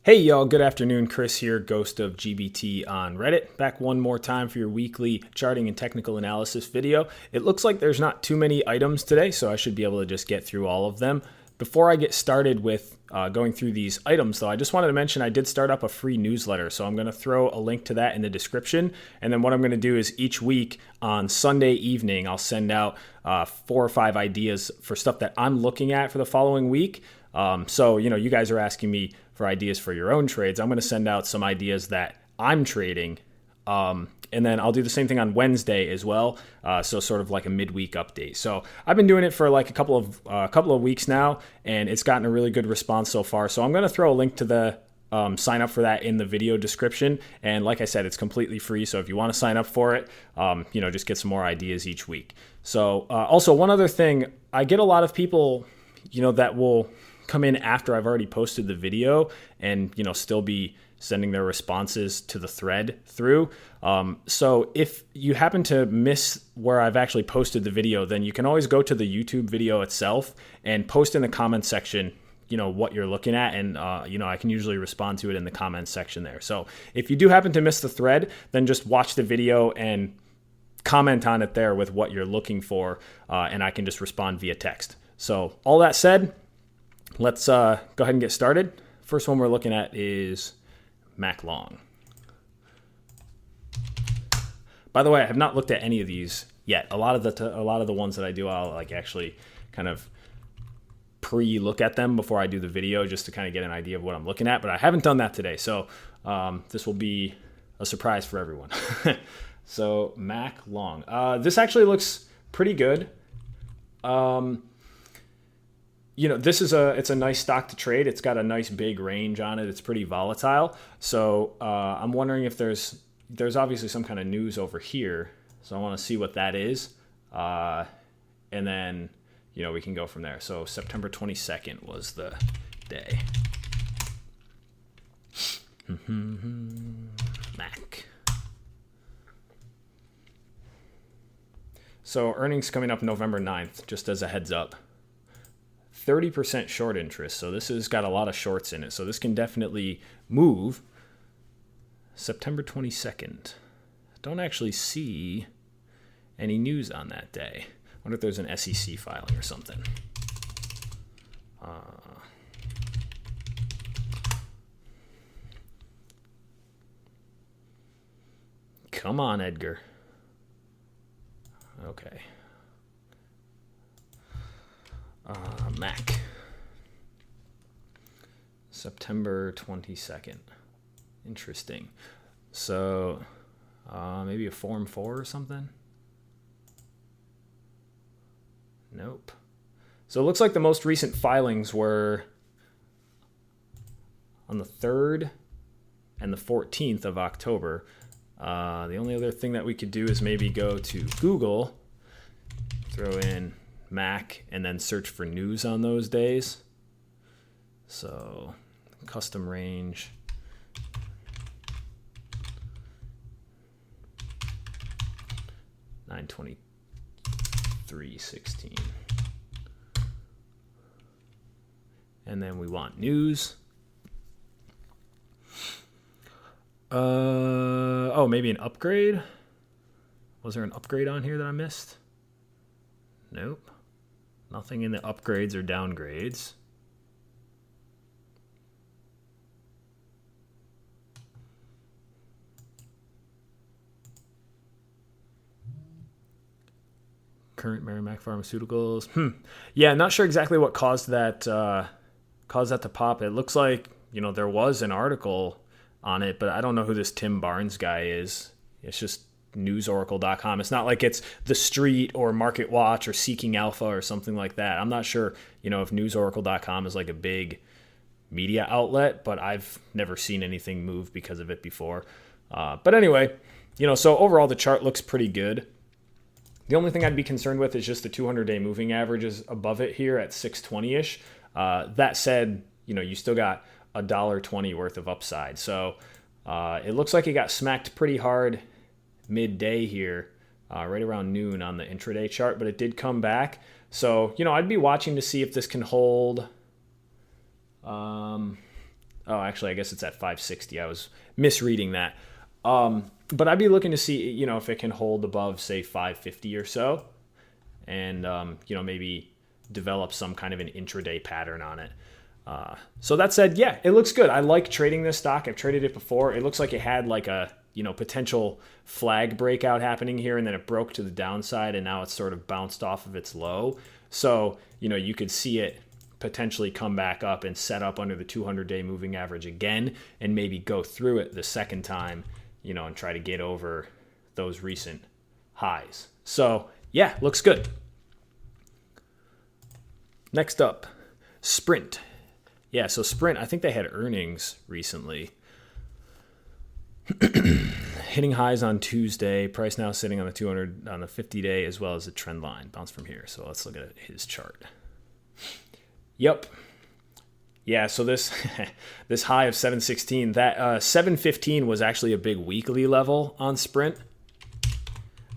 Hey y'all, good afternoon. Chris here, Ghost of GBT on Reddit. Back one more time for your weekly charting and technical analysis video. It looks like there's not too many items today, so I should be able to just get through all of them. Before I get started with going through these items, though, I just wanted to mention I did start up a free newsletter, so I'm going to throw a link to that in the description. And then what I'm going to do is each week on Sunday evening, I'll send out 4 or 5 ideas for stuff that I'm looking at for the following week. So, you guys are asking me for ideas for your own trades. I'm going to send out some ideas that I'm trading. And then I'll do the same thing on Wednesday as well. So sort of like a midweek update. So I've been doing it for like a couple of weeks now, and it's gotten a really good response so far. So I'm going to throw a link to the sign up for that in the video description. And like I said, it's completely free. So if you want to sign up for it, just get some more ideas each week. So also one other thing, I get a lot of people, that will come in after I've already posted the video and, still be sending their responses to the thread through. So if you happen to miss where I've actually posted the video, then you can always go to the YouTube video itself and post in the comments section, what you're looking at. And, I can usually respond to it in the comments section there. So if you do happen to miss the thread, then just watch the video and comment on it there with what you're looking for. And I can just respond via text. So all that said, let's go ahead and get started. First one we're looking at is Mac Long. By the way, I have not looked at any of these yet. A lot of the ones that I do, I'll actually kind of pre-look at them before I do the video just to kind of get an idea of what I'm looking at. But I haven't done that today, so this will be a surprise for everyone. So Mac Long. This actually looks pretty good. It's a nice stock to trade. It's got a nice big range on it. It's pretty volatile. So I'm wondering if there's obviously some kind of news over here. So I want to see what that is. And then, we can go from there. So September 22nd was the day. Mac. So earnings coming up November 9th, just as a heads up. 30% short interest, so this has got a lot of shorts in it, so this can definitely move. September 22nd. Don't actually see any news on that day. I wonder if there's an SEC filing or something. Come on, Edgar. Okay. Mac. September 22nd. Interesting. So maybe a Form 4 or something? Nope. So it looks like the most recent filings were on the 3rd and the 14th of October. The only other thing that we could do is maybe go to Google, throw in Mac, and then search for news on those days. So custom range. $923.16. And then we want news. Maybe an upgrade. Was there an upgrade on here that I missed? Nope. Nothing in the upgrades or downgrades. Current Merrimack Pharmaceuticals. Yeah, not sure exactly what caused that to pop. It looks like, there was an article on it, but I don't know who this Tim Barnes guy is. It's just newsoracle.com. It's not like it's The Street or Market Watch or Seeking Alpha or something like that. I'm not sure, if newsoracle.com is like a big media outlet, but I've never seen anything move because of it before. But anyway, so overall the chart looks pretty good. The only thing I'd be concerned with is just the 200-day moving average is above it here at 620-ish. That said, you still got $1.20 worth of upside. So it looks like it got smacked pretty hard midday here, right around noon on the intraday chart, but it did come back. So, I'd be watching to see if this can hold Oh, actually, I guess it's at 560. I was misreading that. But I'd be looking to see, if it can hold above, say, 550 or so, and maybe develop some kind of an intraday pattern on it. So that said, yeah, it looks good. I like trading this stock. I've traded it before. It looks like it had like a potential flag breakout happening here, and then it broke to the downside, and now it's sort of bounced off of its low. So you could see it potentially come back up and set up under the 200-day moving average again, and maybe go through it the second time, and try to get over those recent highs. So yeah, looks good. Next up, Sprint. Yeah, so Sprint, I think they had earnings recently. Hitting highs on Tuesday, price now sitting on the 200 on the 50-day as well as the trend line. Bounce from here. So let's look at his chart. Yep. Yeah, so this this high of 716, that 715 was actually a big weekly level on Sprint.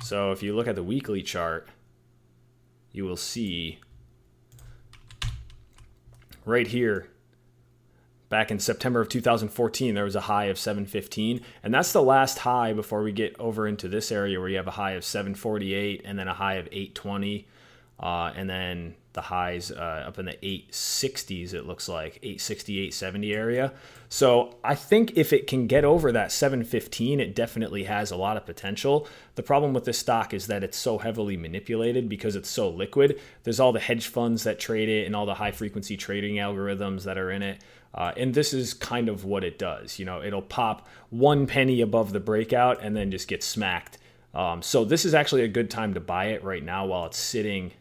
So if you look at the weekly chart, you will see right here, back in September of 2014, there was a high of 715, and that's the last high before we get over into this area where you have a high of 748 and then a high of 820, and then the highs up in the 860s, it looks like 860, 870 area. So I think if it can get over that 715, it definitely has a lot of potential. The problem with this stock is that it's so heavily manipulated because it's so liquid. There's all the hedge funds that trade it and all the high frequency trading algorithms that are in it. And this is kind of what it does. It'll pop 1 penny above the breakout and then just get smacked. So this is actually a good time to buy it right now while it's sitting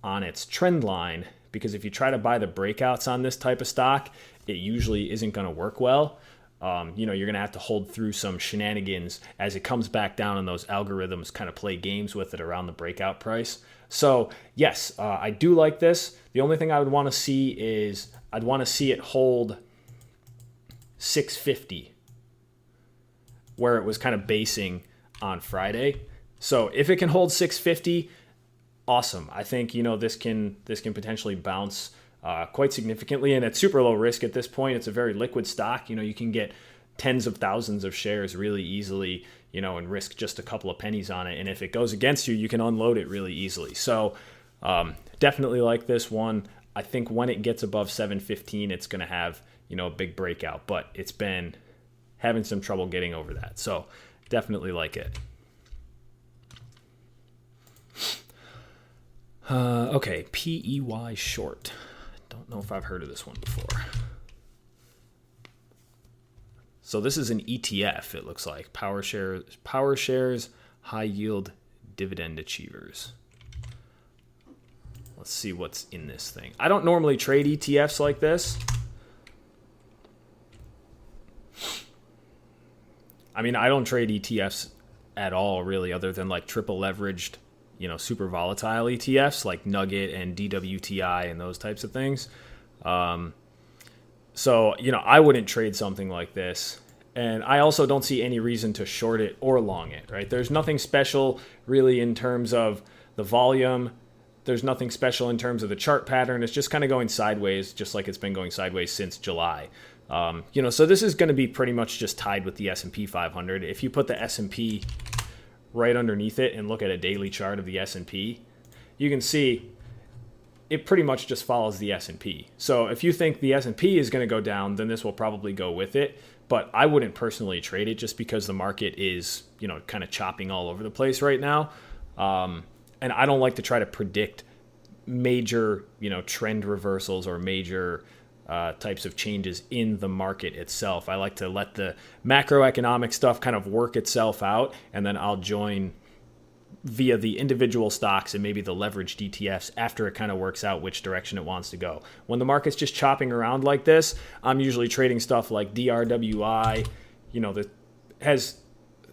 on its trend line, because if you try to buy the breakouts on this type of stock, it usually isn't going to work well. You're going to have to hold through some shenanigans as it comes back down, and those algorithms kind of play games with it around the breakout price. So yes, I do like this. The only thing I would want to see is I'd want to see it hold 650, where it was kind of basing on Friday. So if it can hold 650, awesome. I think this can potentially bounce quite significantly, and it's super low risk at this point. It's a very liquid stock. You can get tens of thousands of shares really easily, and risk just a couple of pennies on it. And if it goes against you, you can unload it really easily. So definitely like this one. I think when it gets above 715, it's going to have a big breakout, but it's been having some trouble getting over that. So definitely like it. Okay, PEY short. Don't know if I've heard of this one before. So this is an ETF, it looks like. Power shares, high yield dividend achievers. Let's see what's in this thing. I don't normally trade ETFs like this. I mean, I don't trade ETFs at all, really, other than like triple leveraged, super volatile ETFs like Nugget and DWTI and those types of things. So, I wouldn't trade something like this. And I also don't see any reason to short it or long it, right? There's nothing special really in terms of the volume. There's nothing special in terms of the chart pattern. It's just kind of going sideways, just like it's been going sideways since July. So this is going to be pretty much just tied with the S&P 500. If you put the S&P right underneath it and look at a daily chart of the S&P, you can see it pretty much just follows the S&P. So if you think the S&P is going to go down, then this will probably go with it. But I wouldn't personally trade it just because the market is, kind of chopping all over the place right now. And I don't like to try to predict major, trend reversals or major types of changes in the market itself. I like to let the macroeconomic stuff kind of work itself out, and then I'll join via the individual stocks and maybe the leveraged ETFs after it kind of works out which direction it wants to go. When the market's just chopping around like this, I'm usually trading stuff like DRWI, that has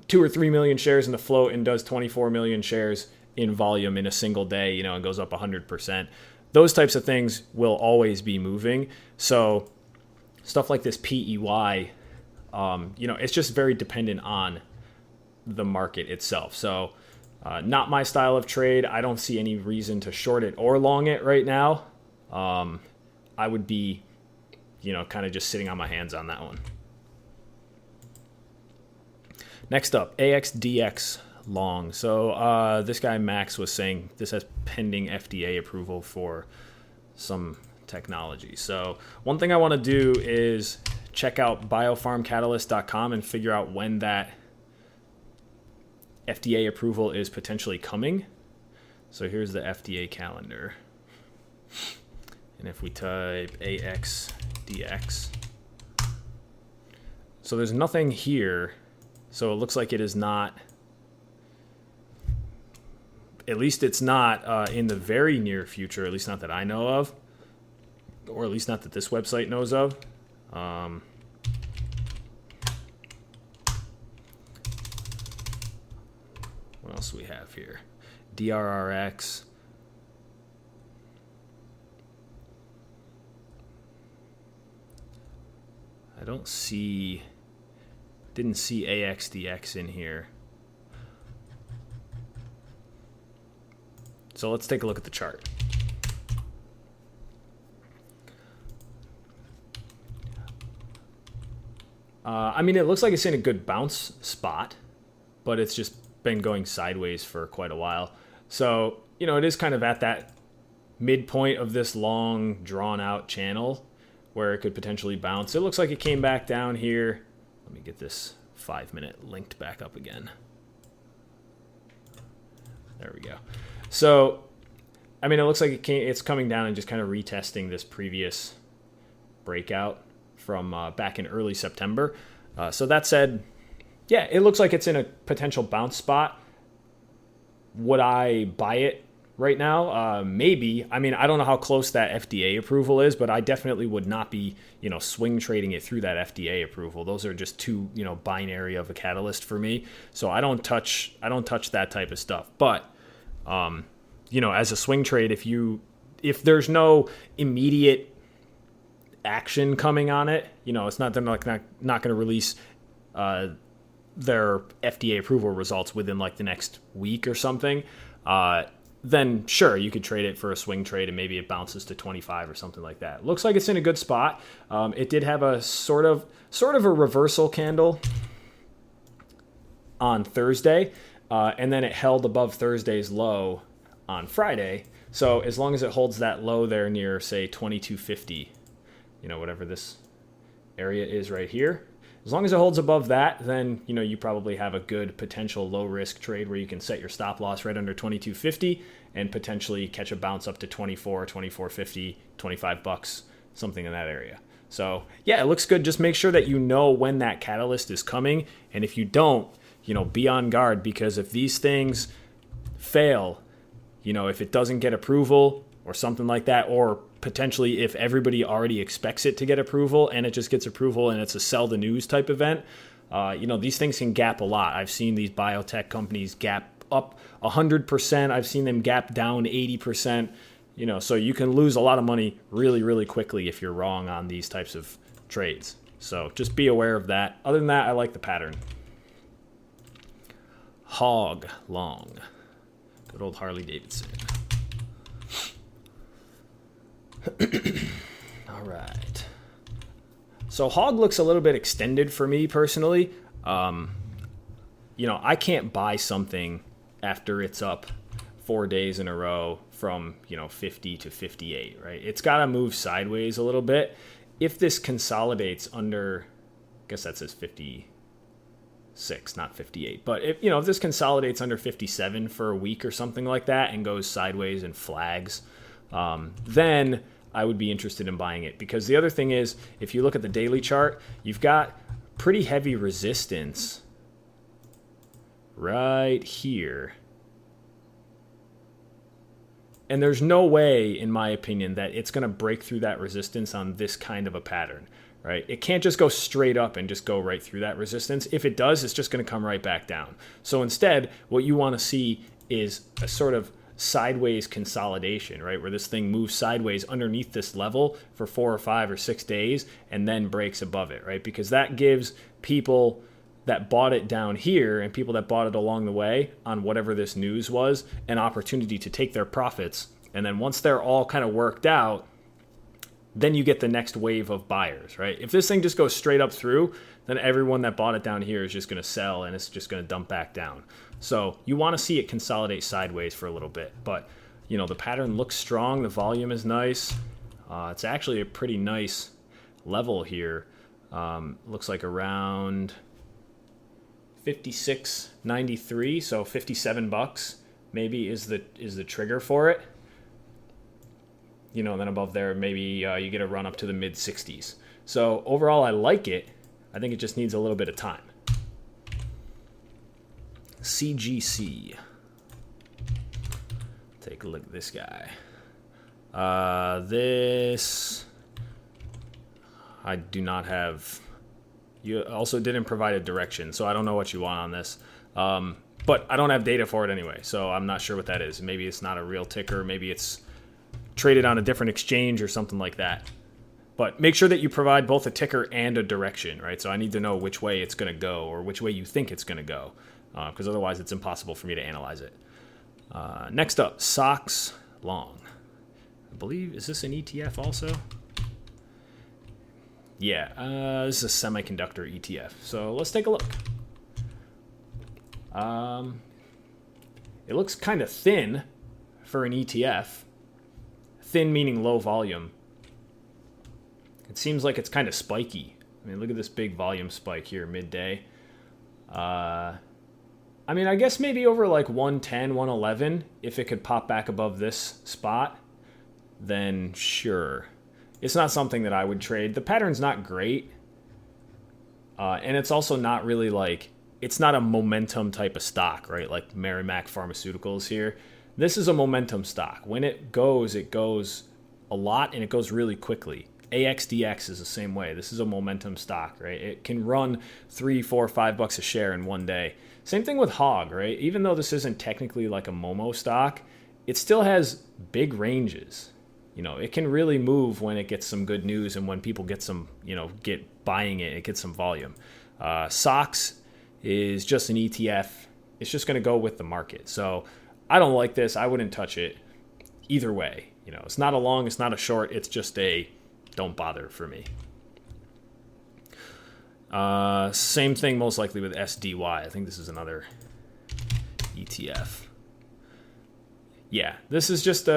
2 or 3 million shares in the float and does 24 million shares in volume in a single day, and goes up 100%. Those types of things will always be moving. So stuff like this PEY, it's just very dependent on the market itself. So not my style of trade. I don't see any reason to short it or long it right now. I would be kind of just sitting on my hands on that one. Next up, AXDX long. So this guy Max was saying this has pending FDA approval for some technology. So one thing I want to do is check out biopharmcatalyst.com and figure out when that FDA approval is potentially coming. So here's the FDA calendar. And if we type AXDX, so there's nothing here. So it looks like it is not, at least it's not in the very near future, at least not that I know of, or at least not that this website knows of. What else do we have here? DRRX. I didn't see AXDX in here. So let's take a look at the chart. I mean, it looks like it's in a good bounce spot, but it's just been going sideways for quite a while. So, it is kind of at that midpoint of this long, drawn-out channel where it could potentially bounce. It looks like it came back down here. Let me get this 5-minute linked back up again. There we go. So, I mean, it looks like it's coming down and just kind of retesting this previous breakout from back in early September. So that said, yeah, it looks like it's in a potential bounce spot. Would I buy it right now? Maybe. I mean, I don't know how close that FDA approval is, but I definitely would not be, swing trading it through that FDA approval. Those are just too, binary of a catalyst for me. So I don't touch that type of stuff. But, as a swing trade, if there's no immediate action coming on it, it's not, they're not going to release their FDA approval results within like the next week or something, then sure, you could trade it for a swing trade and maybe it bounces to 25 or something like that. Looks like it's in a good spot. It did have a sort of a reversal candle on Thursday, and then it held above Thursday's low on Friday. So as long as it holds that low there near, say, 2250, whatever this area is right here, as long as it holds above that, then, you probably have a good potential low risk trade where you can set your stop loss right under 2250 and potentially catch a bounce up to 24, 24.50, $25, something in that area. So yeah, it looks good. Just make sure that you know when that catalyst is coming. And if you don't, be on guard, because if these things fail, if it doesn't get approval or something like that, or potentially if everybody already expects it to get approval and it just gets approval and it's a sell the news type event, these things can gap a lot. I've seen these biotech companies gap up 100%. I've seen them gap down 80%, so you can lose a lot of money really, really quickly if you're wrong on these types of trades. So just be aware of that. Other than that, I like the pattern. Hog long. Good old Harley Davidson. All right. So hog looks a little bit extended for me personally. I can't buy something after it's up 4 days in a row from, 50 to 58, right? It's got to move sideways a little bit. If this consolidates under, I guess that says 56, not 58. But if this consolidates under 57 for a week or something like that and goes sideways and flags, then I would be interested in buying it. Because the other thing is, if you look at the daily chart, you've got pretty heavy resistance right here. And there's no way, in my opinion, that it's going to break through that resistance on this kind of a pattern, right? It can't just go straight up and just go right through that resistance. If it does, it's just going to come right back down. So instead, what you want to see is a sort of sideways consolidation, right? Where this thing moves sideways underneath this level for 4 or 5 or 6 days and then breaks above it, right? Because that gives people that bought it down here and people that bought it along the way on whatever this news was an opportunity to take their profits. And then once they're all kind of worked out, then you get the next wave of buyers, right? If this thing just goes straight up through, then everyone that bought it down here is just going to sell and it's just going to dump back down. So you want to see it consolidate sideways for a little bit. But, you know, the pattern looks strong. The volume is nice. It's actually a pretty nice level here. Looks like around 56.93, so $57 maybe is the trigger for it. You know, and then above there, maybe you get a run up to the mid 60s. So overall, I like it. I think it just needs a little bit of time. CGC. Take a look at this guy. This I do not have. You also didn't provide a direction, so I don't know what you want on this. But I don't have data for it anyway, so I'm not sure what that is. Maybe it's not a real ticker. Maybe it's traded on a different exchange or something like that. But make sure that you provide both a ticker and a direction, right? So I need to know which way it's going to go or which way you think it's going to go, because otherwise it's impossible for me to analyze it. Next up, SOX Long. I believe, is this an ETF also? Yeah, this is a semiconductor ETF. So let's take a look. It looks kind of thin for an ETF. Thin meaning low volume. It seems like it's kind of spiky. I mean, look at this big volume spike here midday. I mean, I guess maybe over like 110, 111, if it could pop back above this spot, then sure. It's not something that I would trade. The pattern's not great. And it's also not really like, it's not a momentum type of stock, right? Like Merrimack Pharmaceuticals here. This is a momentum stock. When it goes a lot and it goes really quickly. AXDX is the same way. This is a momentum stock, right? It can run $3, $4, $5 a share in one day. Same thing with HOG, right? Even though this isn't technically like a Momo stock, it still has big ranges. You know, it can really move when it gets some good news and when people get some, you know, get buying it, it gets some volume. SOX is just an ETF. It's just going to go with the market. So I don't like this. I wouldn't touch it either way. You know, it's not a long, it's not a short. It's just a don't bother for me. Same thing most likely with SDY. I think this is another ETF. Yeah, this is just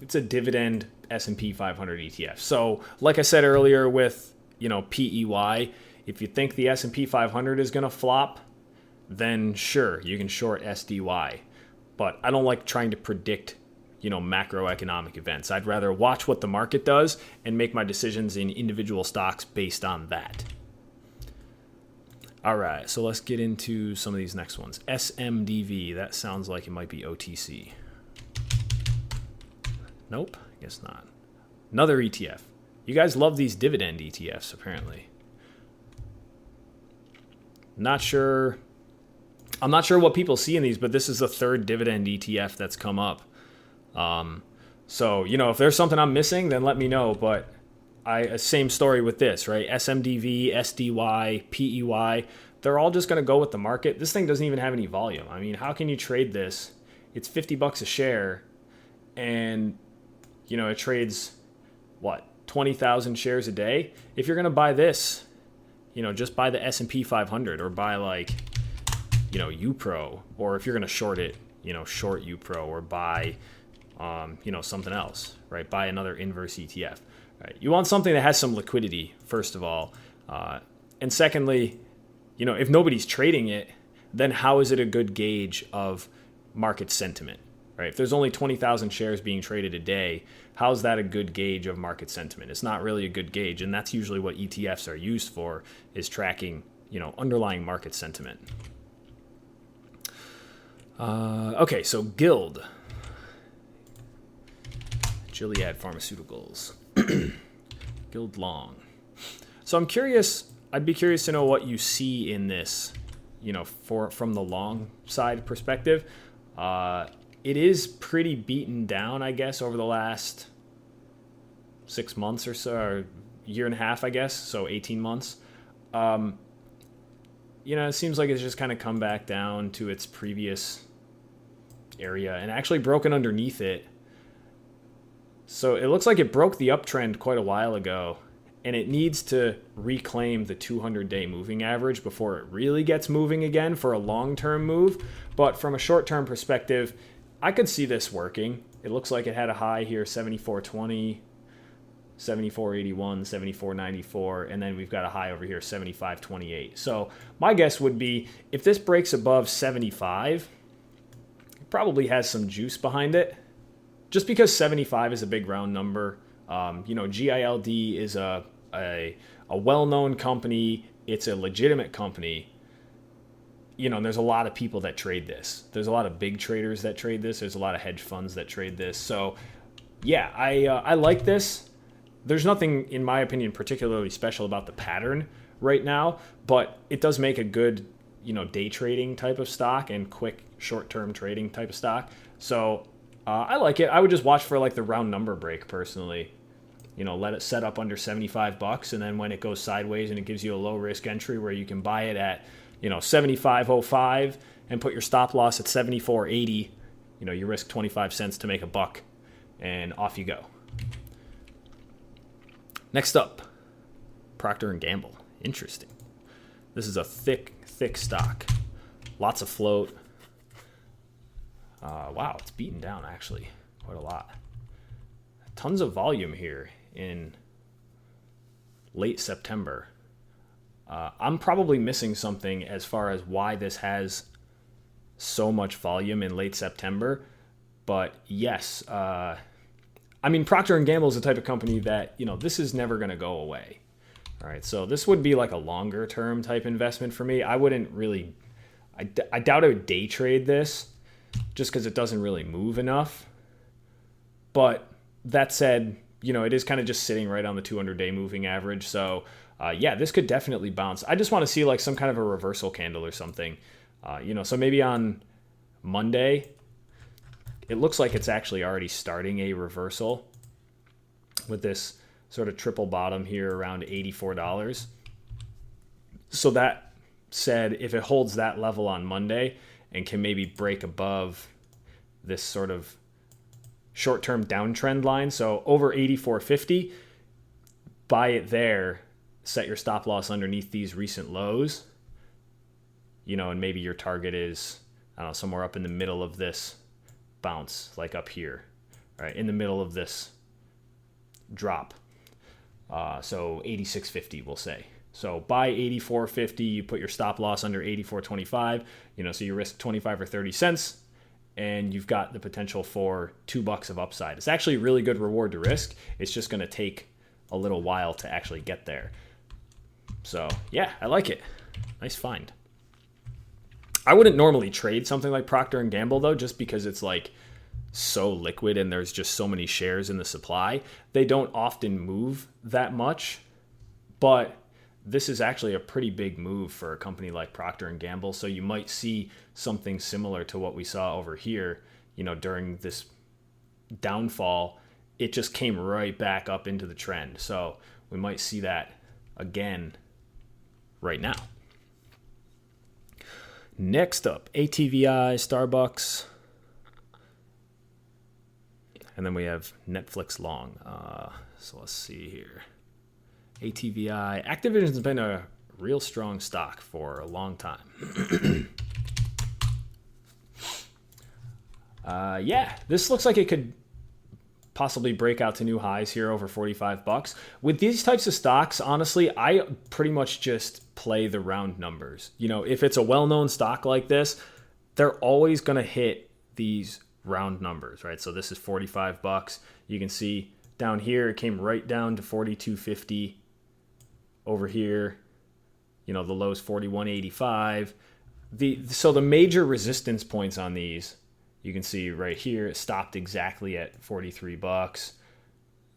it's a dividend S&P 500 ETF. So like I said earlier with, you know, PEY, if you think the S&P 500 is going to flop, then sure, you can short SDY. But I don't like trying to predict, you know, macroeconomic events. I'd rather watch what the market does and make my decisions in individual stocks based on that. All right, so let's get into some of these next ones. SMDV, that sounds like it might be OTC. Nope, I guess not. Another ETF. You guys love these dividend ETFs, apparently. I'm not sure what people see in these, but this is the third dividend ETF that's come up. So, you know, if there's something I'm missing, then let me know. But same story with this, right? SMDV, SDY, PEY, they're all just going to go with the market. This thing doesn't even have any volume. I mean, how can you trade this? It's $50 a share, and, you know, it trades, what, 20,000 shares a day? If you're going to buy this, you know, just buy the S&P 500 or buy, like, you know, UPRO, or if you're going to short it, you know, short UPRO or buy, you know, something else, right? Buy another inverse ETF. Right? You want something that has some liquidity, first of all. And secondly, you know, if nobody's trading it, then how is it a good gauge of market sentiment, right? If there's only 20,000 shares being traded a day, how's that a good gauge of market sentiment? It's not really a good gauge, and that's usually what ETFs are used for, is tracking, you know, underlying market sentiment. Okay, so GILD. Gilead Pharmaceuticals. GILD Long. So I'm curious, I'd be curious to know what you see in this, you know, from the long side perspective. It is pretty beaten down, I guess, over the last 6 months or so, or year and a half, I guess, so 18 months. You know, it seems like it's just kind of come back down to its previous area and actually broken underneath it So it looks like it broke the uptrend quite a while ago, and it needs to reclaim the 200-day moving average before it really gets moving again for a long-term move. But from a short-term perspective, I could see this working. It looks like it had a high here, 74.20, 74.81, 74.94, and then we've got a high over here, 75.28. So my guess would be if this breaks above 75, it probably has some juice behind it. Just because 75 is a big round number. GILD is a well-known company. It's a legitimate company. And there's a lot of people that trade this. There's a lot of big traders that trade this. There's a lot of hedge funds that trade this. So, yeah, I like this. There's nothing, in my opinion, particularly special about the pattern right now, but it does make a good, day trading type of stock and quick short-term trading type of stock. So I like it. I would just watch for like the round number break personally. Let it set up under $75, and then when it goes sideways and it gives you a low risk entry where you can buy it at 75.05 and put your stop loss at 74.80. You risk 25 cents to make a buck, and off you go. Next up, Procter & Gamble. Interesting. This is a thick stock. Lots of float. Wow, it's beaten down actually quite a lot. Tons of volume here in late September. I'm probably missing something as far as why this has so much volume in late September. But yes, Procter & Gamble is the type of company that, this is never going to go away. All right, so this would be like a longer term type investment for me. I wouldn't really, I doubt I would day trade this just because it doesn't really move enough. But that said, it is kind of just sitting right on the 200-day moving average. So this could definitely bounce. I just want to see like some kind of a reversal candle or something. So maybe on Monday, it looks like it's actually already starting a reversal with this sort of triple bottom here around $84. So that said, if it holds that level on Monday and can maybe break above this sort of short-term downtrend line, so over 84.50, buy it there, set your stop loss underneath these recent lows, and maybe your target is, somewhere up in the middle of this bounce, like up here, right, in the middle of this drop. So 86.50, we'll say. So buy 84.50, you put your stop loss under 84.25, so you risk 25 or 30 cents, and you've got the potential for $2 of upside. It's actually a really good reward to risk. It's just going to take a little while to actually get there. So yeah, I like it. Nice find. I wouldn't normally trade something like Procter & Gamble though, just because it's like so liquid and there's just so many shares in the supply. They don't often move that much, but this is actually a pretty big move for a company like Procter & Gamble. So you might see something similar to what we saw over here, during this downfall. It just came right back up into the trend. So we might see that again right now. Next up, ATVI, Starbucks. And then we have Netflix long. So let's see here. ATVI. Activision's been a real strong stock for a long time. This looks like it could possibly break out to new highs here over $45. With these types of stocks, honestly, I pretty much just play the round numbers. If it's a well-known stock like this, they're always going to hit these round numbers, right? So this is $45. You can see down here, it came right down to $42.50. Over here, the low's $41.85. So the major resistance points on these, you can see right here, it stopped exactly at $43. And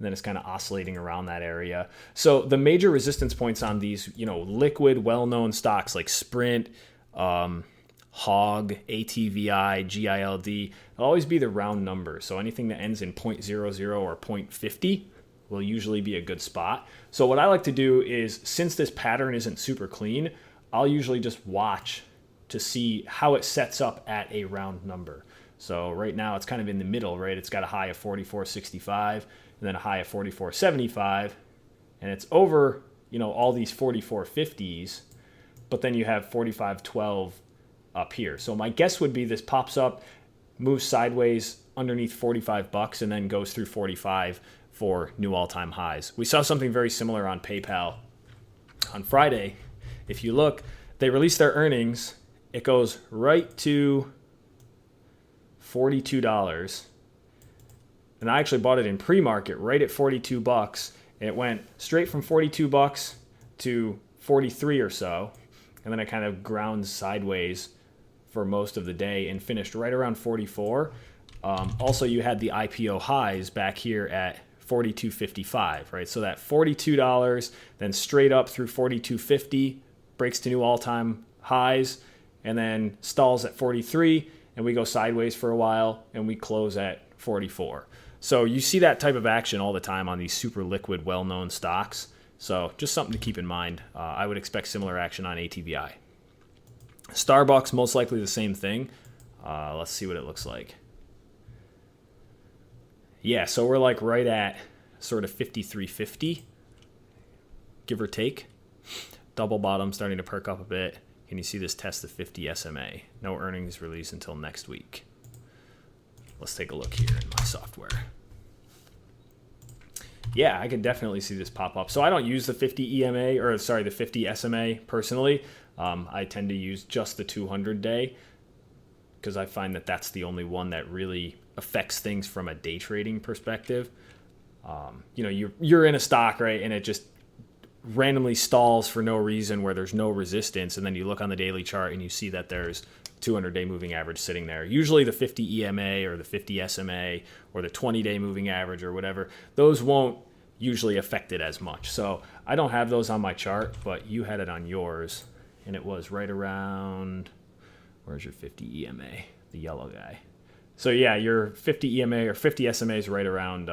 then it's kind of oscillating around that area. So the major resistance points on these, liquid, well-known stocks like Sprint, HOG, ATVI, GILD, it'll always be the round number. So anything that ends in 0.00 or 0.50 will usually be a good spot. So what I like to do is, since this pattern isn't super clean, I'll usually just watch to see how it sets up at a round number. So right now it's kind of in the middle, right? It's got a high of 44.65 and then a high of 44.75, and it's over, all these 44.50s, but then you have 45.12 up here. So my guess would be this pops up, moves sideways underneath $45, and then goes through 45 for new all-time highs. We saw something very similar on PayPal on Friday. If you look, they released their earnings. It goes right to $42. And I actually bought it in pre-market right at $42. And it went straight from $42 to 43 or so. And then it kind of ground sideways for most of the day and finished right around 44. Also, you had the IPO highs back here at $42.55, right? So that $42, then straight up through $42.50, breaks to new all-time highs, and then stalls at 43, and we go sideways for a while, and we close at 44. So you see that type of action all the time on these super liquid, well-known stocks. So just something to keep in mind. I would expect similar action on ATVI. Starbucks, most likely the same thing. Let's see what it looks like. Yeah, so we're like right at sort of 53.50, give or take. Double bottom starting to perk up a bit. Can you see this test of 50 SMA? No earnings release until next week. Let's take a look here in my software. Yeah, I can definitely see this pop up. So I don't use the 50 EMA, or sorry, the 50 SMA personally. I tend to use just the 200 day because I find that that's the only one that really affects things from a day trading perspective. You're in a stock, right, and it just randomly stalls for no reason where there's no resistance, and then you look on the daily chart and you see that there's 200-day moving average sitting there. Usually the 50 EMA or the 50 SMA or the 20-day moving average or whatever, those won't usually affect it as much. So I don't have those on my chart, but you had it on yours, and it was right around, where's your 50 EMA, the yellow guy. So yeah, your 50 EMA or 50 SMA is right around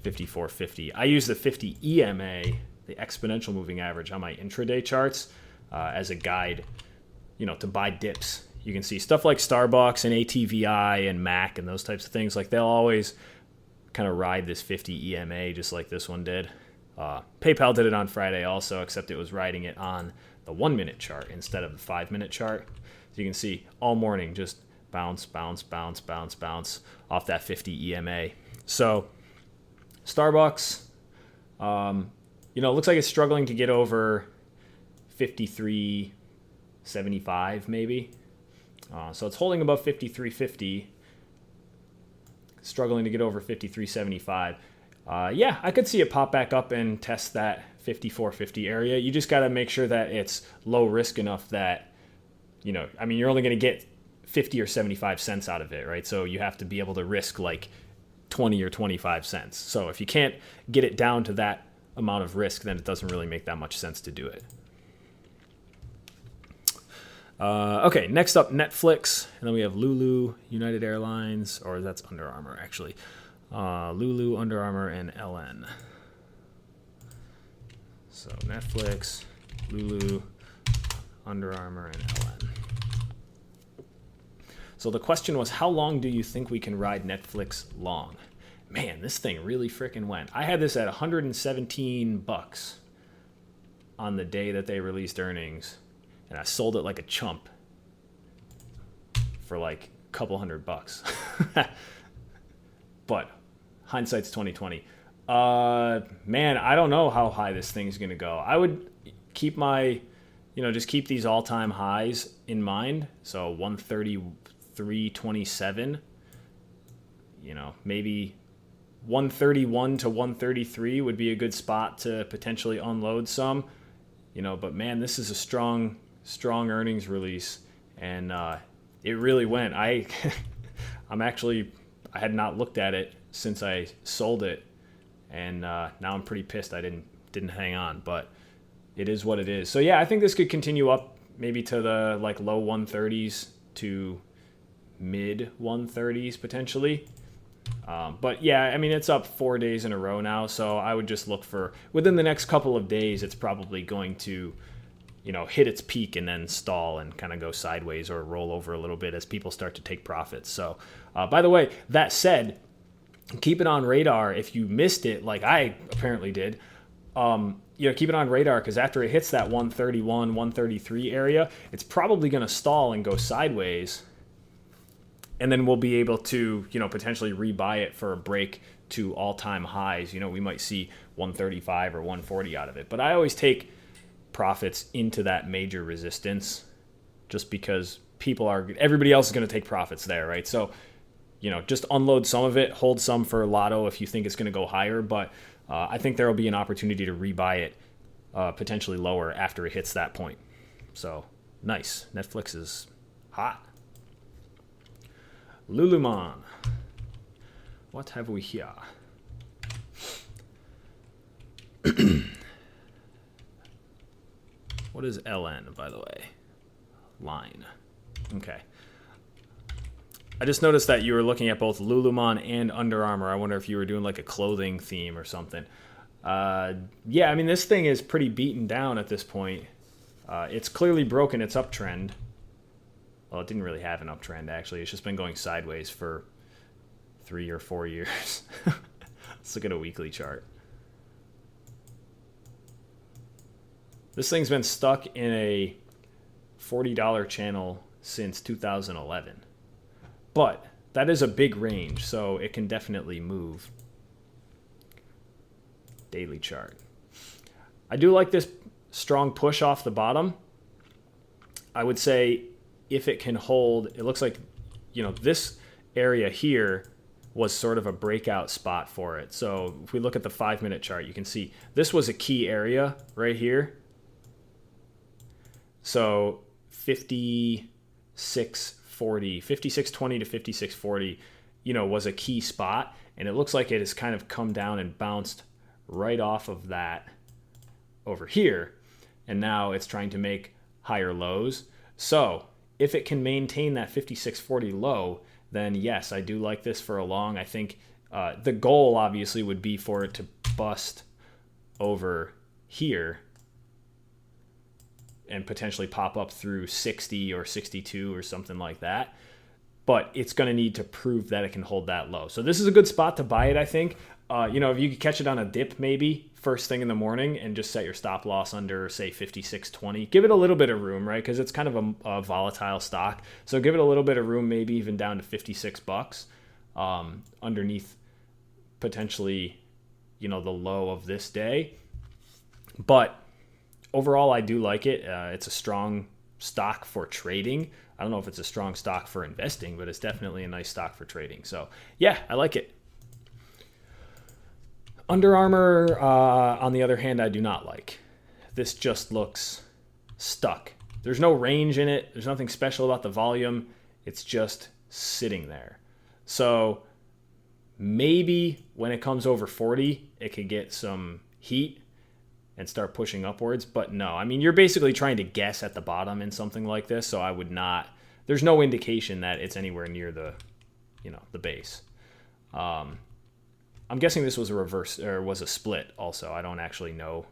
54.50. I use the 50 EMA, the exponential moving average, on my intraday charts as a guide, to buy dips. You can see stuff like Starbucks and ATVI and Mac and those types of things. Like they'll always kind of ride this 50 EMA just like this one did. PayPal did it on Friday also, except it was riding it on the 1-minute chart instead of the 5-minute chart. So you can see all morning just bounce, bounce, bounce, bounce, bounce off that 50 EMA. So Starbucks, it looks like it's struggling to get over 53.75 maybe. So it's holding above 53.50, struggling to get over 53.75. Yeah, I could see it pop back up and test that 54.50 area. You just got to make sure that it's low risk enough that, you're only going to get 50 or 75 cents out of it, right? So you have to be able to risk like 20 or 25 cents. So if you can't get it down to that amount of risk, then it doesn't really make that much sense to do it. Okay, next up, Netflix, and then we have Lulu, United Airlines, or that's Under Armour actually. Lulu, Under Armour, and LN. So Netflix, Lulu, Under Armour, and LN. So the question was, how long do you think we can ride Netflix long? Man, this thing really freaking went. I had this at $117 on the day that they released earnings, and I sold it like a chump for like a couple $100. But hindsight's 2020. Man, I don't know how high this thing's gonna go. I would keep my, just keep these all-time highs in mind. So 133.27. Maybe 131 to 133 would be a good spot to potentially unload some. But man, this is a strong earnings release, and it really went. I had not looked at it since I sold it, and now I'm pretty pissed I didn't hang on, but it is what it is. So yeah, I think this could continue up maybe to the like low 130s to mid 130s potentially. But yeah, it's up 4 days in a row now, so I would just look for within the next couple of days. It's probably going to hit its peak and then stall and kind of go sideways or roll over a little bit as people start to take profits. So, by the way, that said, keep it on radar if you missed it, like I apparently did. Keep it on radar, because after it hits that 131, 133 area, it's probably going to stall and go sideways. And then we'll be able to, potentially rebuy it for a break to all-time highs. We might see 135 or 140 out of it. But I always take profits into that major resistance just because everybody else is going to take profits there, right? So, just unload some of it, hold some for Lotto if you think it's going to go higher. But I think there will be an opportunity to rebuy it potentially lower after it hits that point. So, nice. Netflix is hot. Lululemon. What have we here? What is LN, by the way? Line. Okay. I just noticed that you were looking at both Lululemon and Under Armour. I wonder if you were doing like a clothing theme or something. Yeah, I mean, this thing is pretty beaten down at this point. It's clearly broken its uptrend. Well, it didn't really have an uptrend, actually. It's just been going sideways for 3 or 4 years. Let's look at a weekly chart. This thing's been stuck in a $40 channel since 2011. But that is a big range, so it can definitely move. Daily chart. I do like this strong push off the bottom. I would say if it can hold, it looks like, this area here was sort of a breakout spot for it. So if we look at the 5-minute chart, you can see this was a key area right here. So 56.20 to 56.40, was a key spot. And it looks like it has kind of come down and bounced right off of that over here. And now it's trying to make higher lows. So if it can maintain that 56.40 low, then yes, I do like this for a long. I think the goal obviously would be for it to bust over here and potentially pop up through 60 or 62 or something like that. But it's going to need to prove that it can hold that low. So this is a good spot to buy it, I think. If you could catch it on a dip maybe first thing in the morning and just set your stop loss under, say, 56.20. Give it a little bit of room, right? Because it's kind of a volatile stock. So give it a little bit of room, maybe even down to $56 underneath potentially, the low of this day. But overall, I do like it. It's a strong stock for trading. I don't know if it's a strong stock for investing, but it's definitely a nice stock for trading. So yeah, I like it. Under Armour, on the other hand, I do not like. This just looks stuck. There's no range in it. There's nothing special about the volume. It's just sitting there. So maybe when it comes over 40, it could get some heat and start pushing upwards. But no, I mean, you're basically trying to guess at the bottom in something like this. So I would not, there's no indication that it's anywhere near the base. I'm guessing this was a reverse or was a split also. I don't actually know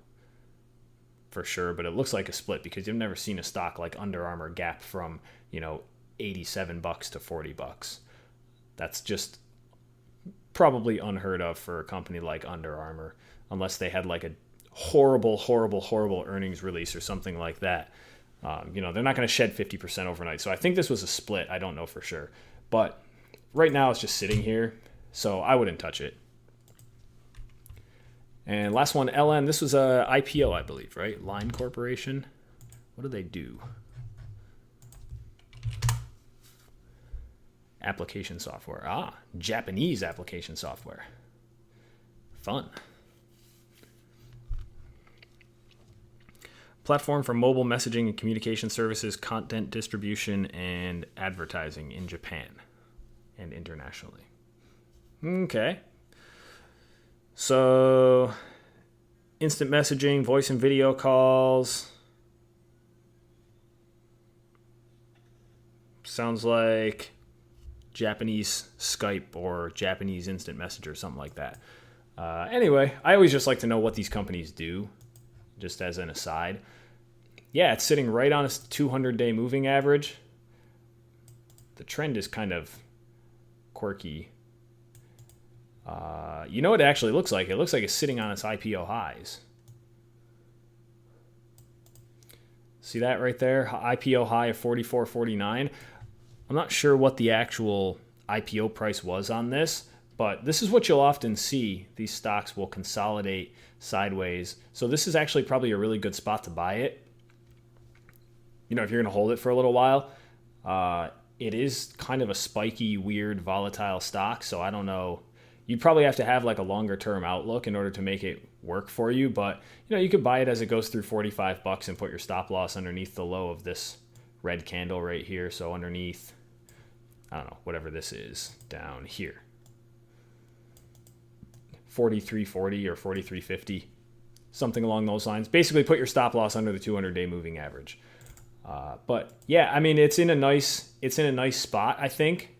for sure, but it looks like a split because you've never seen a stock like Under Armour gap from, $87 to $40. That's just probably unheard of for a company like Under Armour, unless they had like a horrible earnings release or something like that. They're not going to shed 50% overnight. So I think this was a split. I don't know for sure. But right now it's just sitting here, so I wouldn't touch it. And last one, LN. This was a IPO, I believe, right? Line Corporation. What do they do? Application software. Japanese application software. Fun. Platform for mobile messaging and communication services, content distribution, and advertising in Japan and internationally. Okay. So, instant messaging, voice and video calls. Sounds like Japanese Skype or Japanese instant messenger, something like that. Anyway, I always just like to know what these companies do, just as an aside. yeah, it's sitting right on a 200-day moving average. The trend is kind of quirky. You know what it actually looks like? It looks like it's sitting on its IPO highs. See that right there? IPO high of 44.49. I'm not sure what the actual IPO price was on this, but this is what you'll often see. These stocks will consolidate sideways. So this is actually probably a really good spot to buy it. You know, if you're going to hold it for a little while. It is kind of a spiky, weird, volatile stock. So I don't know. You'd probably have to have like a longer term outlook in order to make it work for you. But, you know, you could buy it as it goes through $45 and put your stop loss underneath the low of this red candle right here. So underneath, I don't know, whatever this is down here. 43.40 or 43.50, something along those lines. Basically put your stop loss under the 200-day moving average. But yeah, I mean, it's in a nice spot, I think,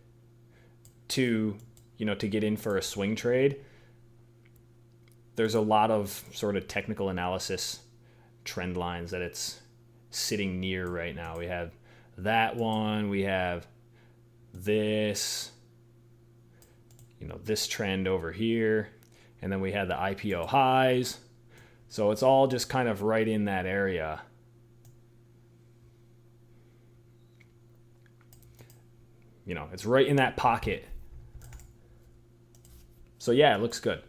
to get in for a swing trade. There's a lot of sort of technical analysis trend lines that it's sitting near right now. We have that one, we have this, this trend over here, and then we had the IPO highs. So it's all just kind of right in that area. It's right in that pocket. So yeah, it looks good.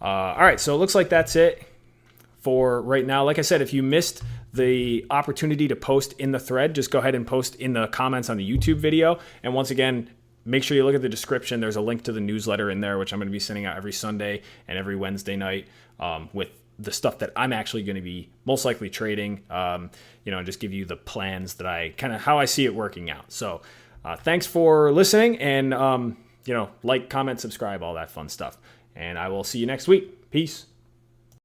All right, so it looks like that's it for right now. Like I said, if you missed the opportunity to post in the thread, just go ahead and post in the comments on the YouTube video. And once again, make sure you look at the description. There's a link to the newsletter in there, which I'm going to be sending out every Sunday and every Wednesday night with the stuff that I'm actually going to be most likely trading, just give you the plans that how I see it working out. So thanks for listening, and like, comment, subscribe, all that fun stuff. And I will see you next week. Peace.